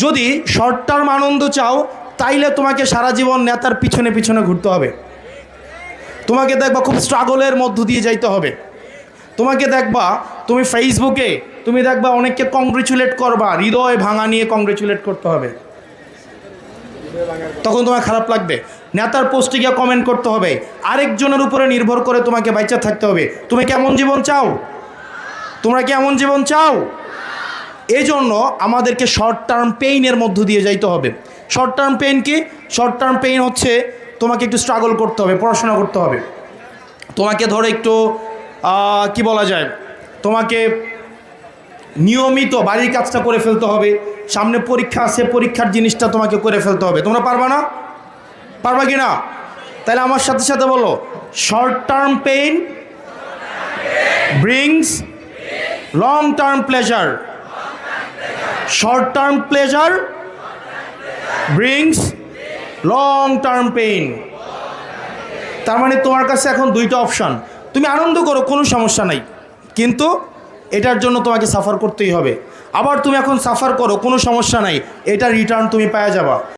যদি short term আনন্দ চাও তাইলে তোমাকে সারা জীবন নেতার পিছনে পিছনে ঘুরতে হবে। তোমাকে দেখবা খুব স্ট্রাগলের মধ্য দিয়ে যাইতে হবে। তোমাকে দেখবা তুমি ফেসবুকে তুমি দেখবা অনেককে কংগ্রেচুলেট করবা, হৃদয় ভাঙা নিয়ে কংগ্রেচুলেট করতে হবে, তখন তোমার খারাপ লাগবে। নেতার পোস্টে গিয়ে কমেন্ট করতে হবে, আরেকজনের উপরে নির্ভর করে তোমাকে বাইচা থাকতে হবে। তুমি কেমন জীবন চাও? তোমরা কি এমন জীবন চাও? এই জন্য আমাদেরকে শর্ট টার্ম পেইনের মধ্য দিয়ে যাইতে হবে। শর্ট টার্ম পেইন কি? শর্ট টার্ম পেইন হচ্ছে তোমাকে একটু স্ট্রাগল করতে হবে, পড়াশোনা করতে হবে, তোমাকে ধরো একটু কি বলা যায়, তোমাকে নিয়মিত বাড়ির কাজটা করে ফেলতে হবে, সামনে পরীক্ষা আছে, পরীক্ষার জিনিসটা তোমাকে করে ফেলতে হবে। তোমরা পারবা না? পারবা কি না? তাহলে আমার সাথে সাথে বলো, short term pain brings long term pleasure. Short term pleasure brings long term pain. তার মানে তোমার কাছে এখন দুইটা অপশান, তুমি আনন্দ করো, কোনো সমস্যা নাই, কিন্তু এটার জন্য তোমাকে সাফার করতেই হবে। আবার তুমি এখন সাফার করো, কোনো সমস্যা নাই, এটা রিটার্ন তুমি পাওয়া যাবা।